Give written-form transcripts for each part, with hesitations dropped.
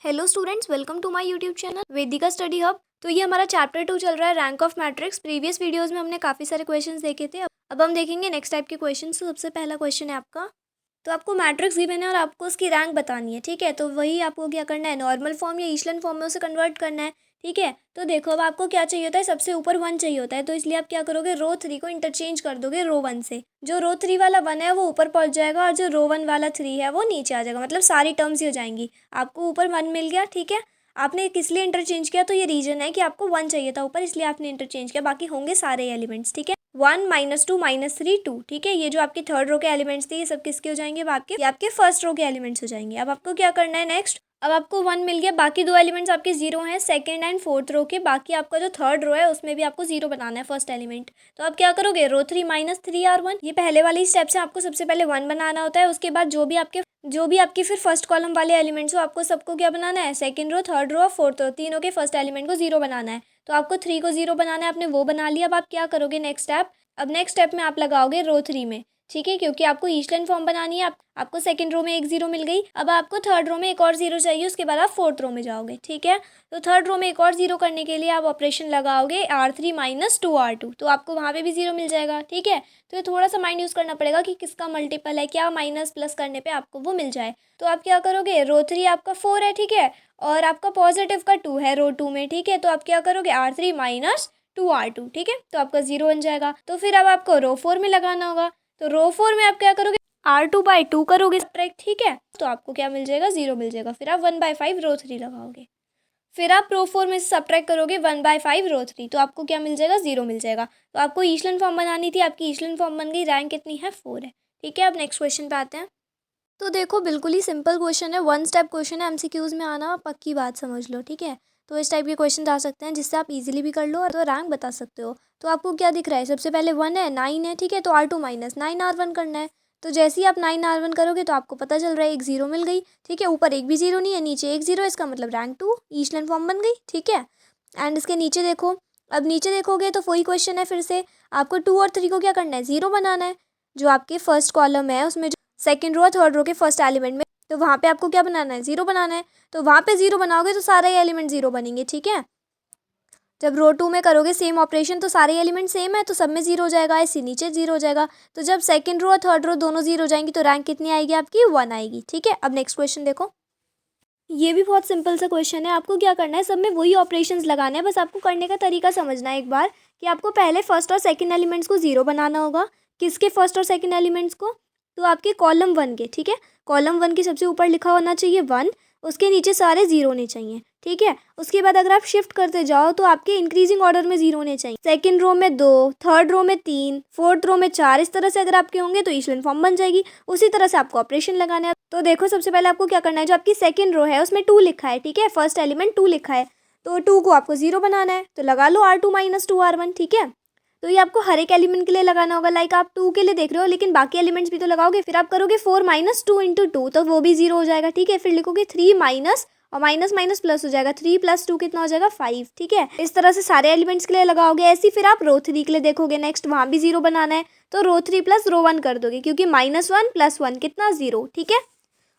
Hello students, welcome to my YouTube channel Vedika study hub. तो ये हमारा चैप्टर 2 चल रहा है, rank of matrix. Previous videos में हमने काफ़ी सारे क्वेश्चंस देखे थे। अब हम देखेंगे नेक्स्ट टाइप के क्वेश्चंस। तो सबसे पहला क्वेश्चन है आपका, तो आपको मैट्रिक्स गिवन है और आपको उसकी रैंक बतानी है। ठीक है, तो वही आपको क्या करना है, नॉर्मल फॉर्म या इचलन फॉर्म में उसे कन्वर्ट करना है। ठीक है, तो देखो अब आपको क्या चाहिए होता है, सबसे ऊपर 1 चाहिए होता है, तो इसलिए आप क्या करोगे, रो 3 को इंटरचेंज कर दोगे रो 1 से। जो रो 3 वाला 1 है वो ऊपर पहुंच जाएगा और जो रो 1 वाला 3 है वो नीचे आ जाएगा। मतलब सारी टर्म्स ही हो जाएंगी। आपको ऊपर 1 मिल गया। ठीक है, आपने किस लिए इंटरचेंज किया, तो ये रीजन है कि आपको 1 चाहिए था ऊपर, इसलिए आपने इंटरचेंज किया। बाकी होंगे सारे एलिमेंट्स। ठीक है, 1 -2 -3 2। ठीक है, ये जो आपकी थर्ड रो के एलिमेंट्स थे ये सब किसके हो जाएंगे, अब आपके फर्स्ट रो के एलिमेंट्स हो जाएंगे। अब आपको क्या करना है नेक्स्ट, अब आपको 1 मिल गया, बाकी दो एलिमेंट्स आपके 0 हैं, सेकंड एंड फोर्थ रो के। बाकी आपका जो थर्ड रो है उसमें भी आपको 0 बनाना है फर्स्ट एलिमेंट। तो आप क्या करोगे, रो 3 -3 R1। ये पहले वाले स्टेप से आपको सबसे पहले 1 बनाना होता है। उसके बाद जो भी आपके फिर फर्स्ट कॉलम वाले एलिमेंट्स हो, आपको सबको क्या बनाना है, सेकंड रो, थर्ड रो और फोर्थ रो, तीनों के फर्स्ट एलिमेंट को 0 बनाना है। तो आपको 3 को 0 बनाना है, आपने वो बना लिया। अब आप क्या करोगे नेक्स्ट स्टेप, अब नेक्स्ट स्टेप में आप लगाओगे रो 3 में। ठीक है, क्योंकि आपको ईचलन फॉर्म बनानी है। आपको सेकंड रो में एक 0 मिल गई, अब आपको थर्ड रो में एक और 0 चाहिए, उसके बाद आप फोर्थ रो में जाओगे। ठीक है, तो थर्ड रो में एक और 0 करने के लिए आप ऑपरेशन लगाओगे R3 -2 R2, तो आपको वहाँ पे भी 0 मिल जाएगा। ठीक है, तो ये थोड़ा सा माइंड यूज़ करना पड़ेगा कि किसका मल्टीपल है, क्या माइनस प्लस करने पे आपको वो मिल जाए। तो आप क्या करोगे, रो 3 आपका 4 है। ठीक है, और आपका पॉजिटिव का 2 है रो 2 में। ठीक है, तो आप क्या करोगे, R3 -2 R2। ठीक है, तो आपका 0 बन जाएगा। तो फिर अब आपको रो 4 में लगाना होगा। तो रो 4 में आप क्या करोगे, R2/2 करोगे सब्ट्रैक्ट। ठीक है, तो आपको क्या मिल जाएगा, 0 मिल जाएगा। फिर आप 1/5 रो 3 लगाओगे। फिर आप रो 4 में से सब्ट्रैक्ट करोगे 1/5 रो 3, तो आपको क्या मिल जाएगा, 0 मिल जाएगा। तो आपको ईचलन फॉर्म बनानी थी, आपकी ईचलन फॉर्म बन गई। रैंक कितनी है, 4 है। ठीक है, अब नेक्स्ट क्वेश्चन पे आते हैं। तो देखो बिल्कुल ही सिंपल क्वेश्चन है, 1 स्टेप क्वेश्चन है। एमसीक्यूज में आना पक्की बात समझ लो। ठीक है, तो इस टाइप के क्वेश्चन आ सकते हैं जिससे आप इजीली भी कर लो और तो रैंक बता सकते हो। तो आपको क्या दिख रहा है, सबसे पहले 1 है, 9 है। ठीक है, तो R2 -9 R1 करना है। तो जैसे ही आप 9 R1 करोगे तो आपको पता चल रहा है एक 0 मिल गई। ठीक है, ऊपर एक भी 0 नहीं है, नीचे एक 0 है, इसका मतलब रैंक 2 ईचलन फॉर्म बन गई। ठीक है, एंड इसके नीचे देखो, अब नीचे देखोगे तो वही क्वेश्चन है। फिर से आपको 2 और 3 को क्या करना है, 0 बनाना है। जो आपके फर्स्ट कॉलम है उसमें सेकंड रो और थर्ड रो के फर्स्ट एलिमेंट में, तो वहाँ पे आपको क्या बनाना है, 0 बनाना है। तो वहाँ पे 0 बनाओगे तो सारे एलिमेंट 0 बनेंगे। ठीक है, जब रो 2 में करोगे सेम ऑपरेशन तो सारे एलिमेंट सेम है तो सब में 0 हो जाएगा, ऐसे नीचे 0 हो जाएगा। तो जब सेकंड रो और थर्ड रो दोनों 0 हो जाएंगी तो रैंक कितनी आएगी आपकी, 1 आएगी। ठीक है, अब नेक्स्ट क्वेश्चन देखो। ये भी बहुत सिंपल सा क्वेश्चन है। आपको क्या करना है, सब में वही ऑपरेशंस लगाने हैं, बस आपको करने का तरीका समझना है एक बार, कि आपको पहले फर्स्ट और सेकंड एलिमेंट्स को 0 बनाना होगा। किसके फर्स्ट और सेकंड एलिमेंट्स को, तो आपके कॉलम 1 के। ठीक है, कॉलम 1 के सबसे ऊपर लिखा होना चाहिए 1, उसके नीचे सारे 0 होने चाहिए। ठीक है, उसके बाद अगर आप शिफ्ट करते जाओ तो आपके इंक्रीजिंग ऑर्डर में 0 होने चाहिए। सेकंड रो में 2, थर्ड रो में 3, फोर्थ रो में 4, इस तरह से अगर आपके होंगे तो ईचलन फॉर्म बन जाएगी। उसी तरह से आपको ऑपरेशन लगाना है। तो देखो सबसे पहले आपको क्या करना है, जो आपकी सेकंड रो है उसमें 2 लिखा है। ठीक है, फर्स्ट एलिमेंट 2 लिखा है, तो 2 को आपको 0 बनाना है। तो लगा लो R2 -2 R1। ठीक है, तो ये आपको हर एक एलिमेंट के लिए लगाना होगा। लाइक आप 2 के लिए देख रहे हो, लेकिन बाकी एलिमेंट्स भी तो लगाओगे। फिर आप करोगे 4 -2 × 2, तो वो भी 0 हो जाएगा। ठीक है, फिर लिखोगे 3 माइनस और माइनस माइनस प्लस हो जाएगा, 3 + 2 कितना हो जाएगा, 5। ठीक है, इस तरह से सारे एलिमेंट्स के लिए लगाओगे। ऐसे ही फिर आप रो 3 के लिए देखोगे, नेक्स्ट वहाँ भी 0 बनाना है, तो रो 3 + रो 1 कर दोगे, क्योंकि -1 + 1 कितना, 0। ठीक है,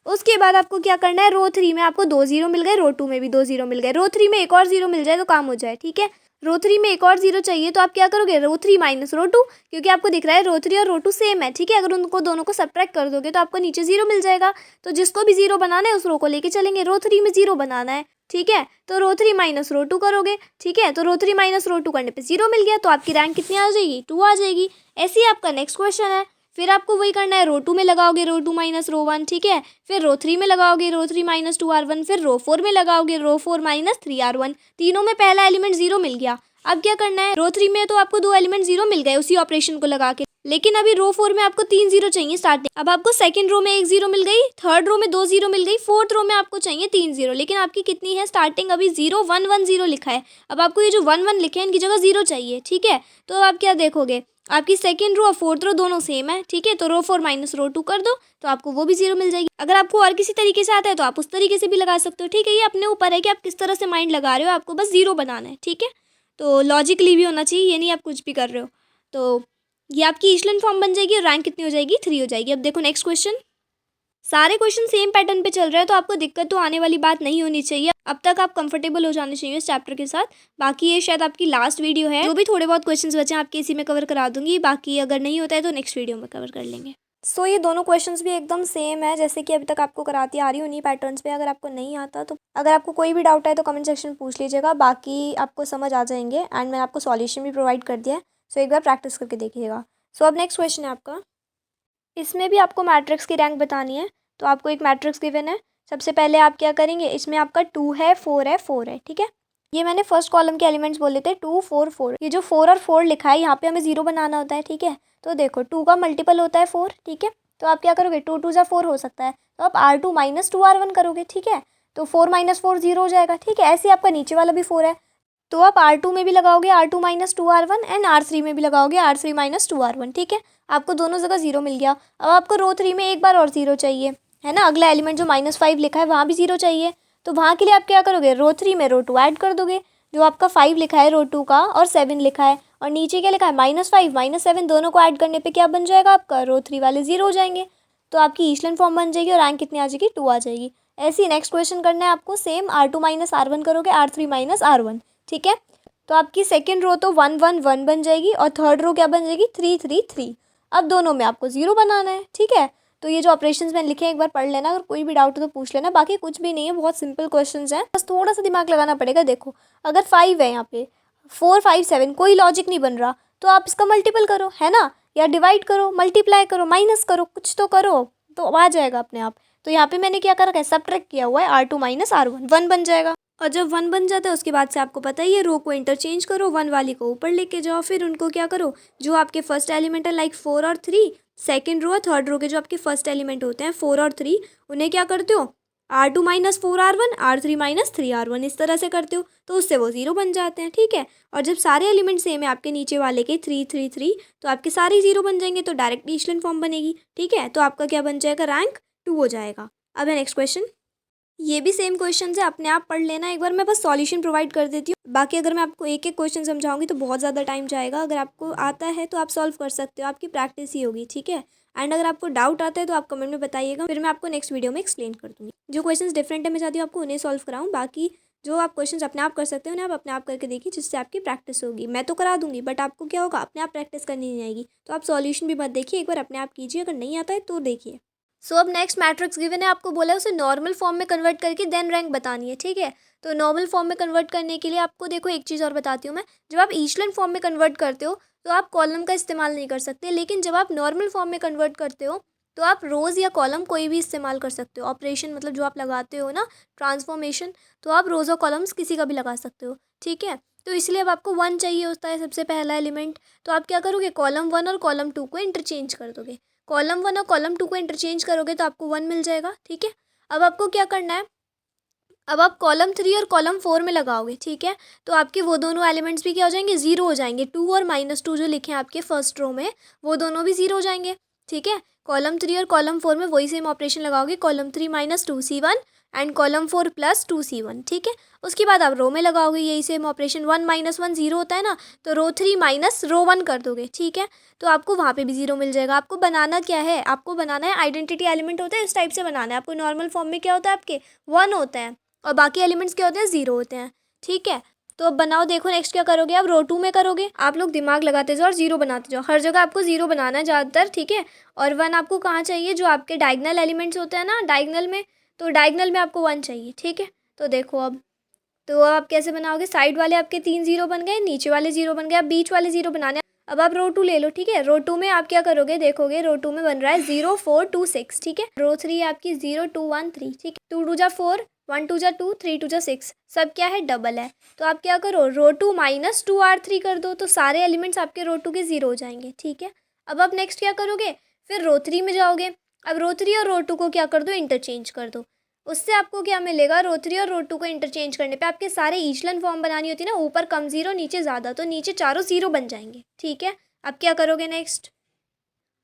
उसके बाद आपको क्या करना है, रो 3 में आपको 2 0 मिल गए, रो 2 में भी 2 0 मिल गए, रो 3 में एक और 0 मिल जाए तो काम हो जाए। ठीक है, रो 3 में एक और 0 चाहिए, तो आप क्या करोगे, रो 3 - रो 2, क्योंकि आपको दिख रहा है रो 3 और रो 2 सेम है। ठीक है, अगर उनको दोनों को सब्ट्रैक्ट कर दोगे तो आपको नीचे 0 मिल जाएगा। तो जिसको भी 0 बनाना है उस रो को लेके चलेंगे, रो 3 में 0 बनाना है। ठीक है, तो रो 3 - रो 2 करोगे। ठीक है, तो रो 3 - रो 2 करने पे 0 मिल गया, तो आपकी रैंक कितनी आ जाएगी, 2 आ जाएगी। ऐसे ही आपका नेक्स्ट क्वेश्चन है। फिर आपको वही करना है, रो 2 में लगाओगे रो 2 - रो 1। ठीक है, फिर रो 3 में लगाओगे रो 3 - 2 R1, फिर रो 4 में लगाओगे रो 4 - 3 R1। तीनों में पहला एलिमेंट 0 मिल गया। अब क्या करना है, रो 3 में तो आपको 2 एलिमेंट 0 मिल गए उसी ऑपरेशन को लगा के, लेकिन अभी रो 4 में आपको 3 0 चाहिए स्टार्टिंग। अब आपको सेकंड रो में 1 0 मिल गई, थर्ड रो में 2 0 मिल गई, फोर्थ रो में आपको चाहिए 3 0, लेकिन आपकी कितनी है स्टार्टिंग, अभी 0 1 1 0 लिखा है। अब आपको ये जो 1 1 लिखे हैं इनकी जगह 0 चाहिए। ठीक है, तो आप क्या देखोगे, आपकी सेकंड रो और फोर्थ रो दोनों सेम है। ठीक है, तो रो 4 - रो 2 कर दो, तो आपको वो भी 0 मिल जाएगी। अगर आपको और किसी तरीके से आता है तो आप उस तरीके से भी लगा सकते हो। ठीक है, ये अपने ऊपर है कि आप किस तरह से माइंड लगा रहे हो, आपको बस 0 बनाना है। ठीक है, तो लॉजिकली भी होना चाहिए, ये नहीं आप कुछ भी कर रहे हो। तो ये आपकी ईचलन फॉर्म बन जाएगी और रैंक कितनी हो जाएगी, 3 हो जाएगी। अब देखो नेक्स्ट क्वेश्चन। सारे क्वेश्चन सेम पैटर्न पे चल रहे हैं, तो आपको दिक्कत तो आने वाली बात नहीं होनी चाहिए। अब तक आप कंफर्टेबल हो जाने चाहिए इस चैप्टर के साथ। बाकी ये शायद आपकी लास्ट वीडियो है, जो भी थोड़े बहुत क्वेश्चंस बचे हैं आपके इसी में कवर करा दूंगी। बाकी अगर नहीं होता है तो नेक्स्ट वीडियो में कवर कर लेंगे। सो ये दोनों क्वेश्चंस भी एकदम सेम है जैसे कि अभी तक आपको कराती आ रही हूँ उन्हीं पैटर्न्स पे। अगर आपको नहीं आता तो अगर आपको कोई भी डाउट है तो कमेंट सेक्शन में पूछ लीजिएगा, बाकी आपको समझ आ जाएंगे। एंड मैंने आपको सॉल्यूशन भी प्रोवाइड कर दिया है, सो एक बार प्रैक्टिस करके देखिएगा। सो अब नेक्स्ट क्वेश्चन है आपका, इसमें भी आपको मैट्रिक्स की रैंक बतानी है। तो आपको एक मैट्रिक्स गिवन है, सबसे पहले आप क्या करेंगे, इसमें आपका 2 है, 4 है, 4 है, ठीक है। ये मैंने फर्स्ट कॉलम के एलिमेंट्स बोले थे 2 4 4। ये जो 4 और 4 लिखा है यहाँ पे हमें 0 बनाना होता है, ठीक है। तो देखो 2 का मल्टीपल होता है 4, ठीक है। तो आप क्या करोगे, 2 2 जा 4 हो सकता है, तो आप R2 माइनस 2R1 करोगे, ठीक है। तो 4 माइनस 4 0 हो जाएगा, ठीक है। ऐसे ही आपका नीचे वाला भी 4 है, तो आप R2 में भी लगाओगे R2 minus 2R1 and R3 में भी लगाओगे R3 माइनस 2R1, ठीक है। आपको दोनों जगह 0 मिल गया। अब आपको रो 3 में एक बार और 0 चाहिए, है ना। अगला एलिमेंट जो -5 लिखा है वहाँ भी 0 चाहिए, तो वहाँ के लिए आप क्या करोगे, रो 3 में रो 2 ऐड कर दोगे। जो आपका 5 लिखा है रो 2 का और 7 लिखा है, और नीचे क्या लिखा है -5 -7, दोनों को ऐड करने पर क्या बन जाएगा आपका, रो 3 वाले 0 हो जाएंगे। तो आपकी ईचलन फॉर्म बन जाएगी और रैंक कितनी आ जाएगी, 2 आ जाएगी। ऐसे ही नेक्स्ट क्वेश्चन करना है आपको, सेम R2 माइनस R1 करोगे, R3 माइनस R1, ठीक है। तो आपकी सेकेंड रो तो 1 1 1 बन जाएगी और थर्ड रो क्या बन जाएगी, 3 3 3। अब दोनों में आपको 0 बनाना है, ठीक है। तो ये जो ऑपरेशंस मैंने लिखे हैं एक बार पढ़ लेना, अगर कोई भी डाउट हो तो पूछ लेना। बाकी कुछ भी नहीं है, बहुत सिंपल क्वेश्चंस हैं, बस थोड़ा सा दिमाग लगाना पड़ेगा। देखो अगर 5 है यहाँ पे, 4 5 7, कोई लॉजिक नहीं बन रहा, तो आप इसका मल्टीपल करो, है ना, या डिवाइड करो, मल्टीप्लाई करो, माइनस करो, कुछ तो करो, तो आ जाएगा अपने आप। तो यहाँ पे मैंने क्या कर रखा है, सबट्रैक्ट किया हुआ है, R2 माइनस R1, 1 बन जाएगा। और जब 1 बन जाता है उसके बाद से आपको पता ही है, रो को इंटरचेंज करो, 1 वाली को ऊपर लेके जाओ, फिर उनको क्या करो, जो आपके फर्स्ट एलिमेंट है लाइक 4 और 3, सेकेंड रो और थर्ड रो के जो आपके फर्स्ट एलिमेंट होते हैं 4 और 3, उन्हें क्या करते हो, R2 minus 4R1, R3 minus 3R1, इस तरह से करते हो, तो उससे वो 0 बन जाते हैं, ठीक है। और जब सारे एलिमेंट सेम है आपके नीचे वाले के 3 3 3, तो आपके सारे 0 बन जाएंगे, तो डायरेक्ट ईचलन फॉर्म बनेगी, ठीक है। तो आपका क्या बन जाएगा, रैंक 2 हो जाएगा। अब है नेक्स्ट क्वेश्चन, ये भी सेम क्वेश्चन है, अपने आप पढ़ लेना एक बार, मैं बस सॉल्यूशन प्रोवाइड कर देती हूँ। बाकी अगर मैं आपको एक एक क्वेश्चन समझाऊंगी तो बहुत ज़्यादा टाइम जाएगा। अगर आपको आता है तो आप सॉल्व कर सकते हो, आपकी प्रैक्टिस ही होगी, ठीक है। एंड अगर आपको डाउट आता है तो आप कमेंट में बताइएगा, फिर मैं आपको नेक्स्ट वीडियो में एक्सप्लेन कर दूँगी। जो क्वेश्चन डिफरेंट है मैं चाहती हूँ आपको उन्हें सॉल्व कराऊँ, बाकी जो आप क्वेश्चन अपने आप कर सकते हो उन्हें आप अपने आप करके देखिए, जिससे आपकी प्रैक्टिस होगी। मैं तो करा दूंगी बट आपको क्या होगा, अपने आप प्रैक्टिस करनी नहीं आएगी, तो आप सॉल्यूशन भी मत देखिए, एक बार अपने आप कीजिए, अगर नहीं आता है तो देखिए। सो अब नेक्स्ट मैट्रिक्स गिवन है, आपको बोला है उसे नॉर्मल फॉर्म में कन्वर्ट करके देन रैंक बतानी है, ठीक है। तो नॉर्मल फॉर्म में कन्वर्ट करने के लिए आपको देखो एक चीज़ और बताती हूँ मैं, जब आप ईचलन फॉर्म में कन्वर्ट करते हो तो आप कॉलम का इस्तेमाल नहीं कर सकते, लेकिन जब आप नॉर्मल फॉर्म में कन्वर्ट करते हो तो आप रोज़ या कॉलम कोई भी इस्तेमाल कर सकते हो। ऑपरेशन मतलब जो आप लगाते हो ना, ट्रांसफॉर्मेशन, तो आप रोज़ और कॉलम्स किसी का भी लगा सकते हो, ठीक है। तो इसलिए अब आपको 1 चाहिए होता है सबसे पहला एलिमेंट, तो आप क्या करोगे, कॉलम 1 और कॉलम 2 को इंटरचेंज कर दोगे। कॉलम 1 और कॉलम 2 को इंटरचेंज करोगे तो आपको 1 मिल जाएगा, ठीक है। अब आपको क्या करना है, अब आप कॉलम 3 और कॉलम 4 में लगाओगे, ठीक है। तो आपके वो दोनों एलिमेंट्स भी क्या हो जाएंगे, 0 हो जाएंगे। 2 और -2 जो लिखे हैं आपके फर्स्ट रो में, वो दोनों भी 0 हो जाएंगे, ठीक है। कॉलम 3 और कॉलम 4 में वही सेम ऑपरेशन लगाओगे, column 3 minus 2C1 and column 4 plus 2C1, ठीक है। उसके बाद आप रो में लगाओगे यही सेम ऑपरेशन, 1 - 1 0 होता है ना, तो रो 3 माइनस रो 1 कर दोगे, ठीक है। तो आपको वहाँ पे भी 0 मिल जाएगा। आपको बनाना क्या है, आपको बनाना है आइडेंटिटी एलिमेंट होता है इस टाइप से बनाना है आपको। नॉर्मल फॉर्म में क्या होता है आपके 1 होता है और बाकी एलिमेंट्स क्या होते हैं, 0 होते हैं, ठीक है। तो अब बनाओ, देखो नेक्स्ट क्या करोगे, अब रो 2 में करोगे। आप लोग दिमाग लगाते जाओ और 0 बनाते जाओ, हर जगह आपको 0 बनाना है ज़्यादातर, ठीक है। और 1 आपको कहाँ चाहिए, जो आपके डायगनल एलिमेंट्स होते हैं ना डायगनल में, तो डायगनल में आपको 1 चाहिए, ठीक है। तो देखो अब, तो आप कैसे बनाओगे, साइड वाले आपके 3 0 बन गए, नीचे वाले 0 बन गए, अब बीच वाले 0 बनाने हैं। अब आप रो 2 ले लो, ठीक है। रो 2 में आप क्या करोगे, देखोगे रो 2 में बन रहा है 0 4 2 6, ठीक है। रो 3 आपकी 0 2 1 3, ठीक है। 2 2 जा 4, 1 2 जा 2, 3 2 जा 6, सब क्या है, डबल है। तो आप क्या करो, रो 2 माइनस 2R3 कर दो, तो सारे एलिमेंट्स आपके रो 2 के 0 हो जाएंगे, ठीक है। अब आप नेक्स्ट क्या करोगे, फिर रो 3 में जाओगे। अब रो 3 और रो 2 को क्या कर दो, इंटरचेंज कर दो। उससे आपको क्या मिलेगा, रो 3 और रो 2 को इंटरचेंज करने पे आपके सारे ईचलन फॉर्म बनानी होती है ना, ऊपर कम 0 नीचे ज़्यादा, तो नीचे चारों 0 बन जाएंगे, ठीक है। अब क्या करोगे नेक्स्ट,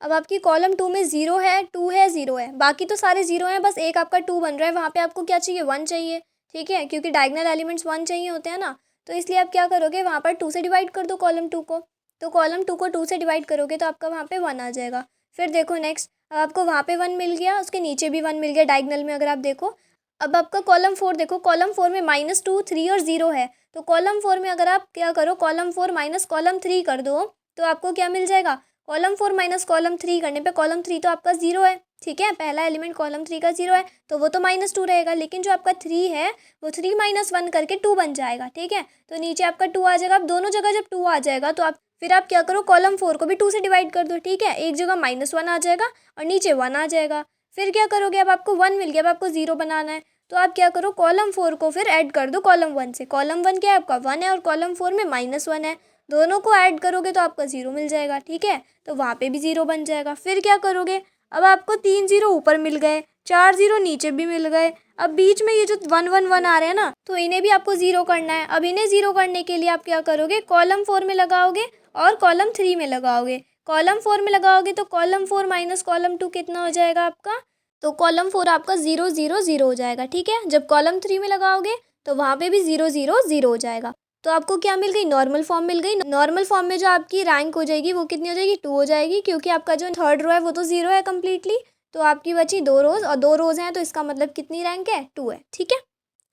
अब आपकी कॉलम 2 में 0 है, 2 है, 0 है, बाकी तो सारे 0 हैं, बस एक आपका 2 बन रहा है, वहाँ पे आपको क्या चाहिए, 1 चाहिए, ठीक है। क्योंकि डायगनल एलिमेंट्स 1 चाहिए होते हैं ना, तो इसलिए आप क्या करोगे, वहाँ पर 2 से डिवाइड कर दो कॉलम 2 को। तो कॉलम 2 को 2 से डिवाइड करोगे तो आपका वहाँ पे 1 आ जाएगा। फिर देखो नेक्स्ट, अब आपको वहाँ पे 1 मिल गया, उसके नीचे भी 1 मिल गया डायगनल में अगर आप देखो। अब आपका कॉलम 4 देखो, कॉलम 4 में -2, 3 और 0 है। तो कॉलम 4 में अगर आप क्या करो, कॉलम 4 माइनस कॉलम 3 कर दो तो आपको क्या मिल जाएगा, कॉलम 4 माइनस कॉलम 3 करने पे कॉलम 3 तो आपका 0 है, ठीक है। पहला एलिमेंट कॉलम 3 का 0 है तो वो तो -2 रहेगा, लेकिन जो आपका 3 है वो 3 - 1 करके 2 बन जाएगा, ठीक है। तो नीचे आपका 2 आ जाएगा। अब दोनों जगह जब 2 आ जाएगा तो आप फिर आप क्या करो, कॉलम 4 को भी 2 से डिवाइड कर दो, ठीक है। एक जगह -1 आ जाएगा और नीचे 1 आ जाएगा। फिर क्या करोगे, अब आपको 1 मिल गया, अब आपको 0 बनाना है तो आप क्या करो, कॉलम 4 को फिर ऐड कर दो कॉलम 1 से। कॉलम 1 क्या है आपका 1 है और कॉलम 4 में -1 है, दोनों को ऐड करोगे तो आपका 0 मिल जाएगा, ठीक है। तो वहाँ पे भी 0 बन जाएगा। फिर क्या करोगे, अब आपको 3 0 ऊपर मिल गए, 4 0 नीचे भी मिल गए। अब बीच में ये जो 1 1 1 आ रहे हैं ना, तो इन्हें भी आपको 0 करना है। अब इन्हें 0 करने के लिए आप क्या करोगे, कॉलम 4 में लगाओगे और कॉलम 3 में लगाओगे। कॉलम 4 में लगाओगे तो कॉलम 4 माइनस कॉलम 2 कितना हो जाएगा आपका, तो कॉलम 4 आपका 0 0 0 हो जाएगा, ठीक है। जब कॉलम 3 में लगाओगे तो वहाँ पे भी 0 0 0 हो जाएगा। तो आपको क्या मिल गई, नॉर्मल फॉर्म मिल गई। नॉर्मल फॉर्म में जो आपकी रैंक हो जाएगी वो कितनी हो जाएगी, 2 हो जाएगी, क्योंकि आपका जो थर्ड रो है वो तो 0 है कम्प्लीटली। तो आपकी बची 2 रोज और 2 रोज हैं, तो इसका मतलब कितनी रैंक है, 2 है, ठीक है।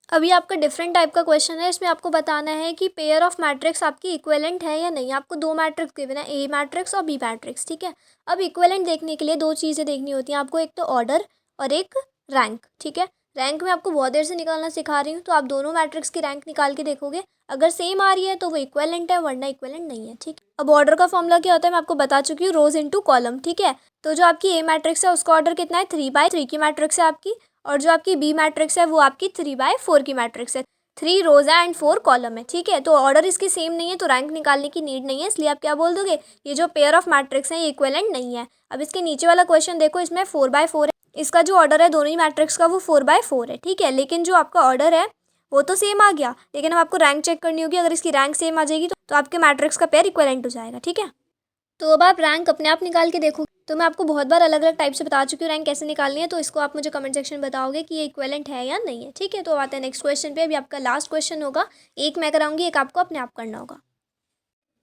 अभी आपका डिफरेंट टाइप का क्वेश्चन है, इसमें आपको बताना है कि पेयर ऑफ मैट्रिक्स आपकी इक्विवेलेंट है या नहीं। आपको 2 मैट्रिक्स गिवन है, ए मैट्रिक्स और बी मैट्रिक्स, ठीक है। अब इक्विवेलेंट देखने के लिए 2 चीज़ें देखनी होती हैं आपको, एक तो ऑर्डर और एक रैंक, ठीक है। रैंक में आपको बहुत देर से निकालना सिखा रही हूँ, तो आप दोनों मैट्रिक्स की रैंक निकाल के देखोगे, अगर सेम आ रही है तो वो इक्विवेलेंट है, वरना इक्विवेलेंट नहीं है, ठीक। अब ऑर्डर का फॉर्मूला क्या होता है मैं आपको बता चुकी हूँ, रोज इनटू कॉलम, ठीक है। तो जो आपकी ए मैट्रिक्स है उसका ऑर्डर कितना है, 3/3 की मैट्रिक्स है आपकी, और जो आपकी बी मैट्रिक्स है वो आपकी 3/4 की मैट्रिक्स है। 3 रोज है एंड 4 कॉलम है, ठीक है। तो ऑर्डर इसके सेम नहीं है तो रैंक निकालने की नीड नहीं है, इसलिए आप क्या बोल दोगे, ये जो पेयर ऑफ मैट्रिक्स हैं ये इक्विवेलेंट नहीं है। अब इसके नीचे वाला क्वेश्चन देखो, इसमें 4/4 है, इसका जो ऑर्डर है दोनों ही मैट्रिक्स का वो 4/4 है, ठीक है। लेकिन जो आपका ऑर्डर है वो तो सेम आ गया, लेकिन अब आपको रैंक चेक करनी होगी। अगर इसकी रैंक सेम आ जाएगी तो आपके मैट्रिक्स का पेयर इक्विवेलेंट हो जाएगा, ठीक है। तो अब आप रैंक अपने आप निकाल के देखो। तो मैं आपको बहुत बार अलग अलग टाइप से बता चुकी हूँ रैंक कैसे निकालनी है, तो इसको आप मुझे कमेंट सेक्शन में बताओगे कि ये इक्विवेलेंट है या नहीं है, ठीक है। तो आते हैं नेक्स्ट क्वेश्चन पे। अभी आपका लास्ट क्वेश्चन होगा, एक मैं कराऊंगी, एक आपको अपने आप करना होगा।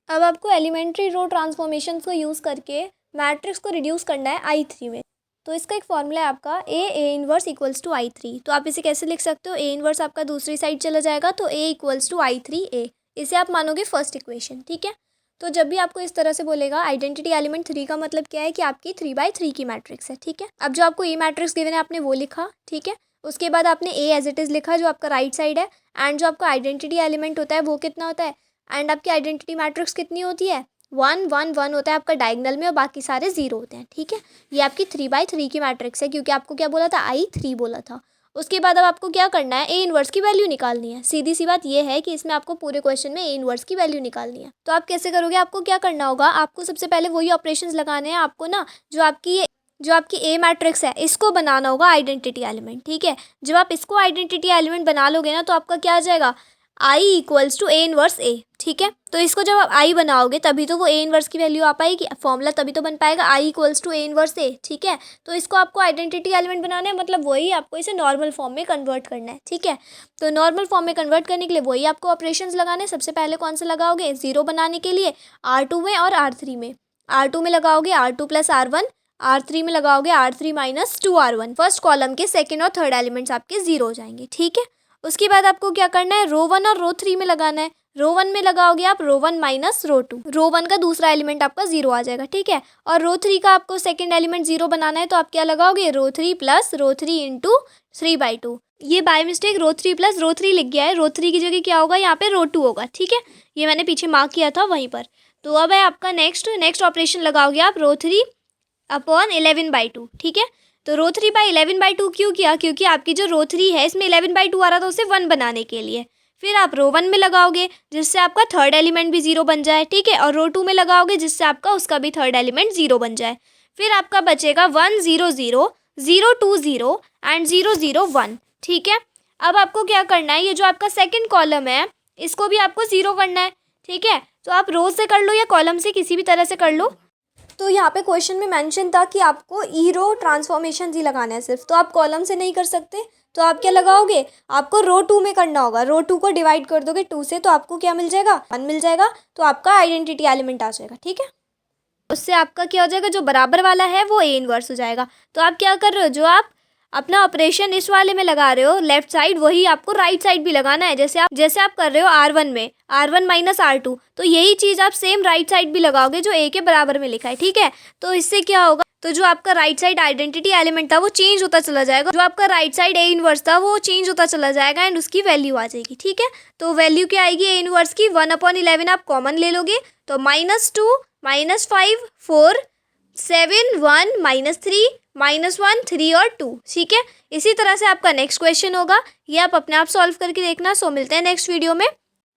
अब आपको एलिमेंट्री रो ट्रांसफॉर्मेशन को यूज़ करके मैट्रिक्स को रिड्यूस करना है I3 में। तो इसका एक फॉर्मूला है आपका A inverse equals to I3। तो आप इसे कैसे लिख सकते हो, A इनवर्स आपका दूसरी साइड चला जाएगा तो A इक्वल्स टू I3A, इसे आप मानोगे फर्स्ट इक्वेशन, ठीक है। तो जब भी आपको इस तरह से बोलेगा आइडेंटिटी एलिमेंट 3 का मतलब क्या है कि आपकी 3/3 की मैट्रिक्स है, ठीक है। अब जो आपको ए मैट्रिक्स गिवन है आपने वो लिखा, ठीक है। उसके बाद आपने ए एज इट इज़ लिखा जो आपका राइट साइड है, एंड जो आपका आइडेंटिटी एलिमेंट होता है वो कितना होता है, एंड आपकी आइडेंटिटी मैट्रिक्स कितनी होती है, 1 1 1 होता है आपका डायगनल में और बाकी सारे 0 होते हैं, ठीक है। ये आपकी 3/3 की मैट्रिक्स है, क्योंकि आपको क्या बोला था, I3 बोला था। उसके बाद अब आपको क्या करना है, ए इनवर्स की वैल्यू निकालनी है। सीधी सी बात ये है कि इसमें आपको पूरे क्वेश्चन में ए इनवर्स की वैल्यू निकालनी है। तो आप कैसे करोगे, आपको क्या करना होगा, आपको सबसे पहले वही ऑपरेशंस लगाने हैं आपको ना, जो आपकी ए मैट्रिक्स है इसको बनाना होगा आइडेंटिटी एलिमेंट, ठीक है। जब आप इसको आइडेंटिटी एलिमेंट बना लोगे ना तो आपका क्या आ जाएगा, I equals to A inverse A, ठीक है। तो इसको जब आप I बनाओगे तभी तो वो ए इनवर्स की वैल्यू आ पाएगी, फॉर्मूला तभी तो बन पाएगा I equals to A inverse A, ठीक है। तो इसको आपको आइडेंटिटी एलिमेंट बनाना है, मतलब वही आपको इसे नॉर्मल फॉर्म में कन्वर्ट करना है, ठीक है। तो नॉर्मल फॉर्म में कन्वर्ट करने के लिए वही आपको ऑपरेशंस लगाने हैं। सबसे पहले कौन सा लगाओगे, 0 बनाने के लिए R2 में और R3 में। R2 में लगाओगे R2 + R1, R3 में लगाओगे R3 - 2R1। फर्स्ट कॉलम के सेकेंड और थर्ड एलिमेंट्स आपके 0 हो जाएंगे, ठीक है। उसके बाद आपको क्या करना है, रो 1 और रो 3 में लगाना है। रो 1 में लगाओगे आप रो 1 - रो 2, रो 1 का दूसरा एलिमेंट आपका 0 आ जाएगा, ठीक है। और रो 3 का आपको सेकंड एलिमेंट 0 बनाना है, तो आप क्या लगाओगे, रो 3 + रो 3 इंटू 3/2। ये बाय मिस्टेक रो 3 + रो 3 लिख गया है, रो 3 की जगह क्या होगा, यहाँ पे रो 2 होगा, ठीक है। ये मैंने पीछे मार्क किया था वहीं पर। तो अब है आपका नेक्स्ट ऑपरेशन लगाओगे आप रो 3 अपॉन 11/2, ठीक है। तो रो 3/11/2 क्यों किया, क्योंकि आपकी जो रो 3 है इसमें 11/2 आ रहा था उसे 1 बनाने के लिए। फिर आप रो 1 में लगाओगे जिससे आपका थर्ड एलिमेंट भी 0 बन जाए, ठीक है। और रो 2 में लगाओगे जिससे आपका उसका भी थर्ड एलिमेंट 0 बन जाए। फिर आपका बचेगा 1 0 0 0 2 0 एंड 0 0 1, ठीक है। अब आपको क्या करना है, ये जो आपका सेकेंड कॉलम है इसको भी आपको 0 करना है, ठीक है। तो आप रो से कर लो या कॉलम से, किसी भी तरह से कर लो। तो यहाँ पे क्वेश्चन में मेंशन था कि आपको ई रो ट्रांसफॉर्मेशन ही लगाना है सिर्फ, तो आप कॉलम से नहीं कर सकते। तो आप क्या लगाओगे, आपको रो 2 में करना होगा। रो 2 को डिवाइड कर दोगे 2 से तो आपको क्या मिल जाएगा, 1 मिल जाएगा। तो आपका आइडेंटिटी एलिमेंट आ जाएगा, ठीक है। उससे आपका क्या हो जाएगा, जो बराबर वाला है वो ए इनवर्स हो जाएगा। तो आप क्या कर रहे हो, जो आप अपना ऑपरेशन इस वाले में लगा रहे हो लेफ्ट साइड, वही आपको राइट साइड भी लगाना है। जैसे आप कर रहे हो R1 में R1 माइनस R2, तो यही चीज़ आप सेम राइट साइड भी लगाओगे जो ए के बराबर में लिखा है, ठीक है। तो इससे क्या होगा, तो जो आपका राइट साइड आइडेंटिटी एलिमेंट था वो चेंज होता चला जाएगा, जो आपका राइट साइड ए इनवर्स था वो चेंज होता चला जाएगा एंड उसकी वैल्यू आ जाएगी, ठीक है। तो वैल्यू क्या आएगी ए इनवर्स की, 1/11 आप कॉमन ले लोगे, तो -2 -5 4 7 1 -3 -1 3 और 2, ठीक है। इसी तरह से आपका नेक्स्ट क्वेश्चन होगा, ये आप अपने आप सॉल्व करके देखना। सो मिलते हैं नेक्स्ट वीडियो में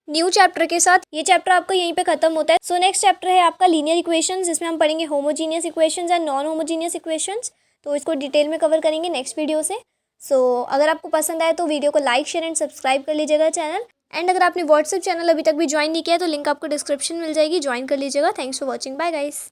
न्यू चैप्टर के साथ। ये चैप्टर आपका यहीं पे खत्म होता है। सो नेक्स्ट चैप्टर है आपका लीनियर इक्वेशंस, जिसमें हम पढ़ेंगे homogeneous equations and non homogeneous equations. तो इसको डिटेल में कवर करेंगे नेक्स्ट वीडियो से। सो अगर आपको पसंद आए तो वीडियो को लाइक शेयर एंड सब्सक्राइब कर लीजिएगा चैनल। एंड अगर आपने व्हाट्सएप चैनल अभी तक भी ज्वाइन नहीं किया तो लिंक आपको डिस्क्रिप्शन मिल जाएगी, ज्वाइन कर लीजिएगा। Thanks for watching, bye guys.